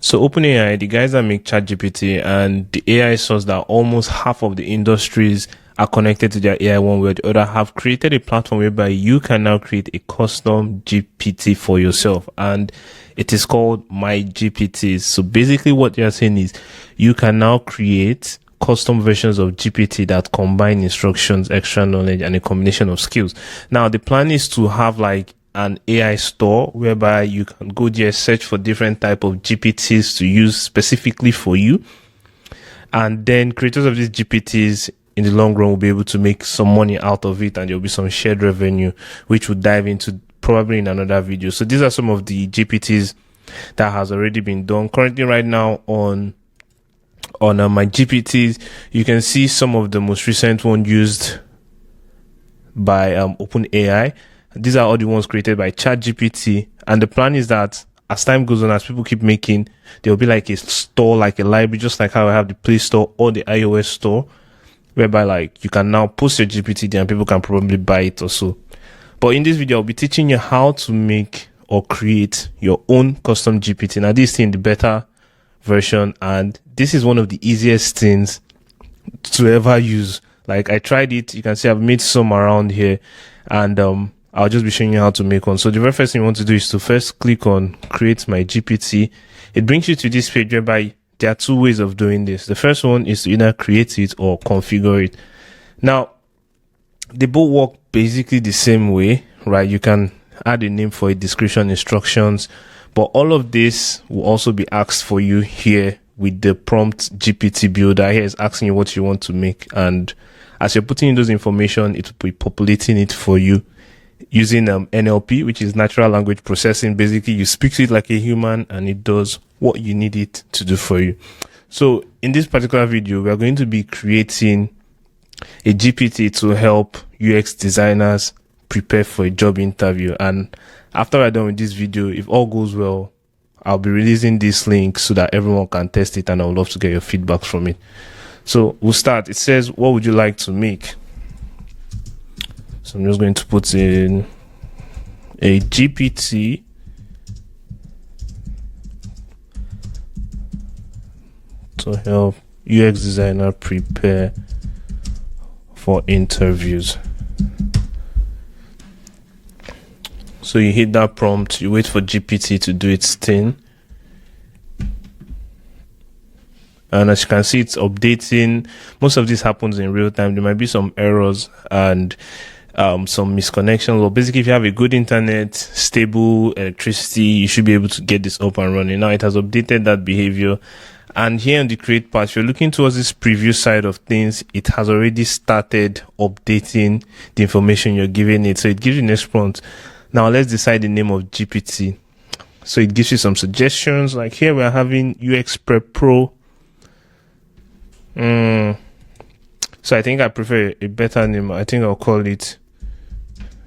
So OpenAI, the guys that make ChatGPT and the AI source that almost half of the industries are connected to their AI one way or the other, have created a platform whereby you can now create a custom GPT for yourself, and it is called My GPTs. So basically what you're saying is you can now create custom versions of GPT that combine instructions, extra knowledge, and a combination of skills. Now the plan is to have like an AI store whereby you can go there, search for different type of GPTs to use specifically for you, and then creators of these GPTs in the long run will be able to make some money out of it, and there'll be some shared revenue, which we'll dive into probably in another video. So these are some of the GPTs that has already been done currently right now on my GPTs. You can see some of the most recent one used by OpenAI. These are all the ones created by ChatGPT, and the plan is that as time goes on, as people keep making, there'll be like a store, like a library, just like how I have the Play Store or the iOS store, whereby like you can now post your GPT there and people can probably buy it or so. But in this video, I'll be teaching you how to make or create your own custom GPT. Now this is in the beta version, and this is one of the easiest things to ever use. Like I tried it, you can see I've made some around here, and I'll just be showing you how to make one. So the very first thing you want to do is to first click on create my GPT. It brings you to this page whereby there are two ways of doing this. The first one is to either create it or configure it. Now, they both work basically the same way, right? You can add a name for it, description, instructions, but all of this will also be asked for you here with the prompt GPT builder. Here is asking you what you want to make, and as you're putting in those information, it will be populating it for you using NLP, which is natural language processing. Basically, you speak to it like a human and it does what you need it to do for you. So in this particular video, we are going to be creating a GPT to help UX designers prepare for a job interview. And after I'm done with this video, if all goes well, I'll be releasing this link so that everyone can test it, and I would love to get your feedback from it. So we'll start. It says, what would you like to make? So I'm just going to put in a GPT to help UX designer prepare for interviews. So you hit that prompt, you wait for GPT to do its thing. And as you can see, it's updating. Most of this happens in real time. There might be some errors and some misconnections. Well, basically, if you have a good internet, stable electricity, you should be able to get this up and running. Now it has updated that behavior. And here in the create part, if you're looking towards this preview side of things, it has already started updating the information you're giving it. So it gives you next prompt. Now let's decide the name of GPT. So it gives you some suggestions. Like here we're having UX Prep Pro. So I think I prefer a better name. I think I'll call it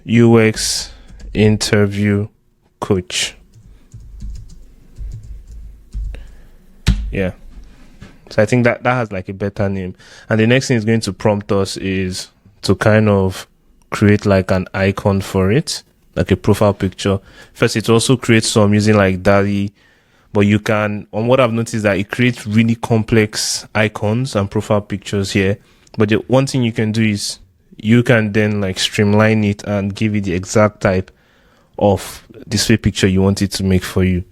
UX Interview Coach. Yeah. So I think that has like a better name. And the next thing it's going to prompt us is to kind of create like an icon for it, like a profile picture. First, it also creates some using like DALL-E, but you can, on what I've noticed, that it creates really complex icons and profile pictures here. But the one thing you can do is you can then like streamline it and give it the exact type of display picture you want it to make for you.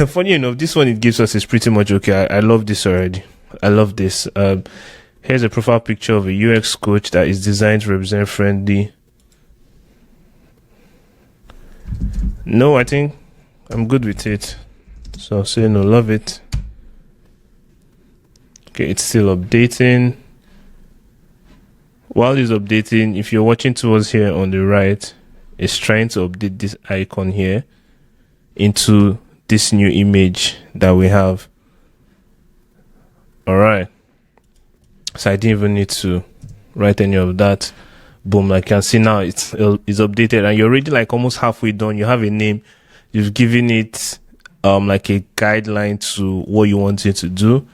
Funny enough, this one it gives us is pretty much okay. I love this already. I love this. Here's a profile picture of a UX coach that is designed to represent friendly. No, I think I'm good with it. So I'll say no, love it. Okay, it's still updating. While it's updating, if you're watching towards here on the right, it's trying to update this icon here into this new image that we have. All right. So I didn't even need to write any of that. Boom, like you can see now it's updated, and you're already like almost halfway done. You have a name, you've given it like a guideline to what you want it to do.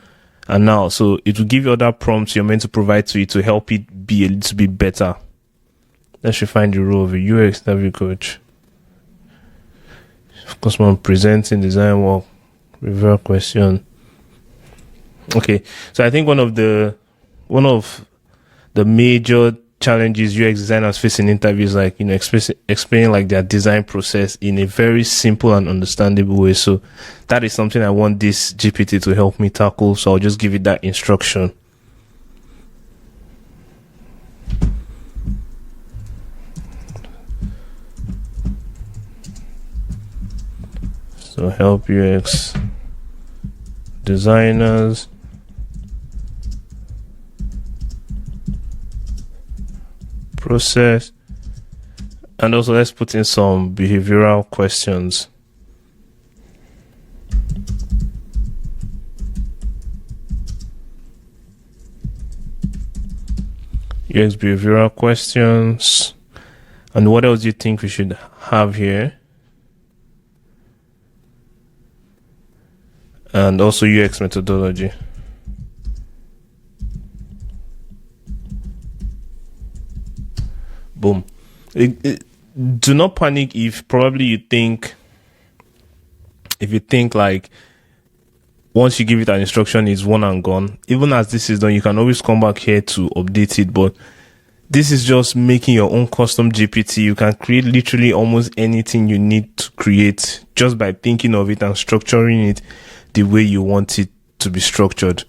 And now, so it will give you other prompts you're meant to provide to it to help it be a little bit better. Let's find the role of a UX interview coach. Focus on presenting design work. Review question. Okay, so I think one of the major challenges UX designers face in interviews, like explaining like their design process in a very simple and understandable way. So that is something I want this GPT to help me tackle. So I'll just give it that instruction. So help UX designers process, and also let's put in some behavioral questions. UX behavioral questions. And what else do you think we should have here? And also UX methodology. Boom. Do not panic if probably you think like once you give it an instruction it's one and gone. Even as this is done, you can always come back here to update it, but this is just making your own custom GPT. You can create literally almost anything you need to create just by thinking of it and structuring it the way you want it to be structured.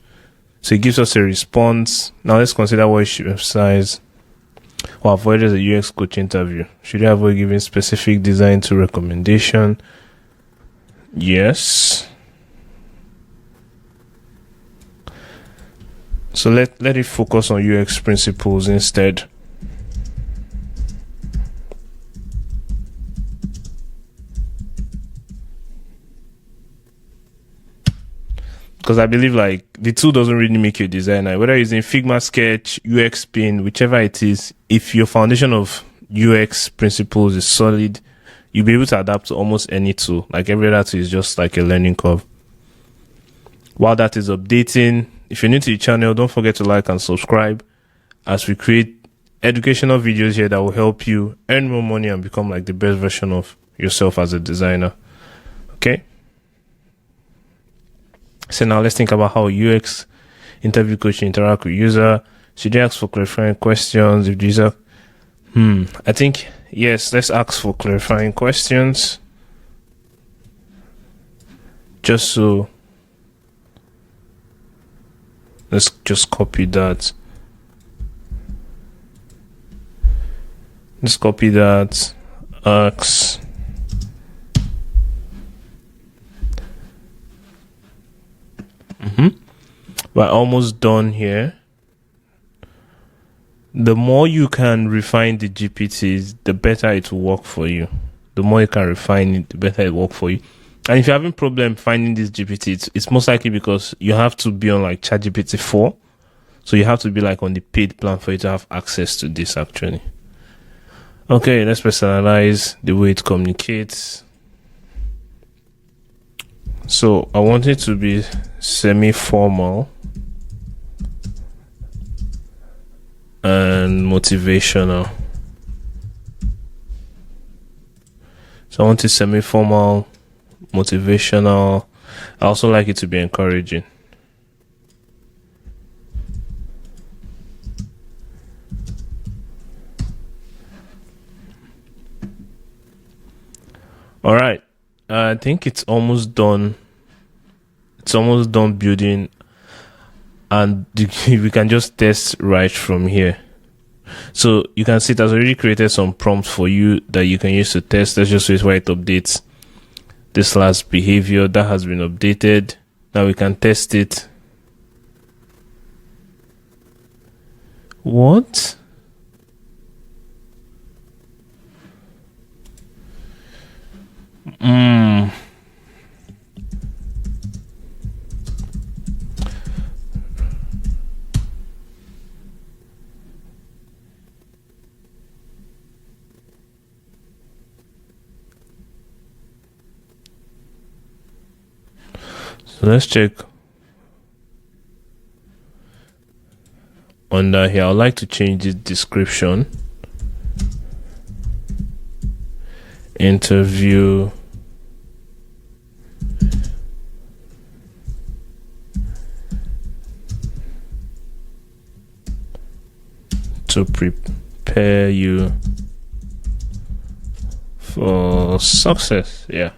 So it gives us a response. Now let's consider what you should emphasize or avoid as a UX coach interview. Should you avoid giving specific design to recommendation? Yes. So let it focus on UX principles instead. Because I believe like the tool doesn't really make you a designer. Whether using Figma, Sketch, UX Pin, whichever it is, if your foundation of UX principles is solid, you'll be able to adapt to almost any tool. Like every other tool is just like a learning curve. While that is updating, if you're new to the channel, don't forget to like and subscribe as we create educational videos here that will help you earn more money and become like the best version of yourself as a designer. Okay? So now let's think about how UX interview coach interact with user. Should they ask for clarifying questions if the user? I think yes, let's ask for clarifying questions. Just so let's just copy that. Let's copy that. Ask. We're almost done here. The more you can refine the GPTs, the better it will work for you. The more you can refine it, the better it will work for you. And if you're having problem finding this GPT, it's most likely because you have to be on like ChatGPT 4. So you have to be like on the paid plan for you to have access to this actually. Okay, let's personalize the way it communicates. So I want it to be semi-formal and motivational. So I want it semi-formal, motivational. I also like it to be encouraging. All right. I think it's almost done. It's almost done building, and we can just test right from here. So you can see it has already created some prompts for you that you can use to test. Let's just wait while it updates. This last behavior that has been updated. Now we can test it. What? So let's check under here. I'd like to change the description. Interview to prepare you for success. Yeah.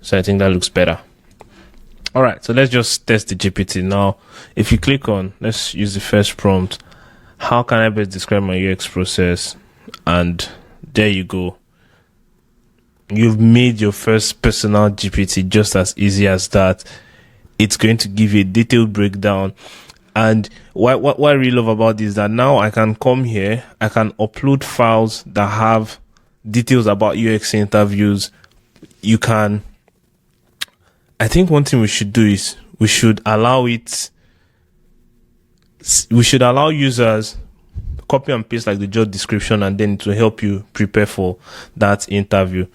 So I think that looks better. All right, so let's just test the GPT now. If you click on, let's use the first prompt. How can I best describe my UX process? And there you go. You've made your first personal GPT just as easy as that. It's going to give you a detailed breakdown. And what I really love about this is that now I can come here, I can upload files that have details about UX interviews. You can, I think one thing we should do is we should allow users copy and paste like the job description, and then it will help you prepare for that interview.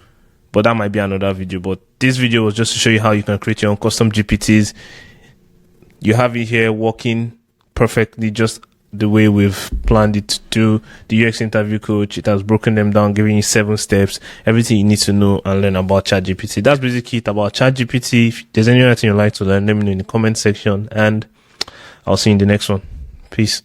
But that might be another video. But this video was just to show you how you can create your own custom GPTs. You have it here working perfectly, just the way we've planned it to do. The UX interview coach, it has broken them down, giving you 7 steps, everything you need to know and learn about ChatGPT. That's basically it about ChatGPT. If there's anything you'd like to learn, let me know in the comment section, and I'll see you in the next one. Peace.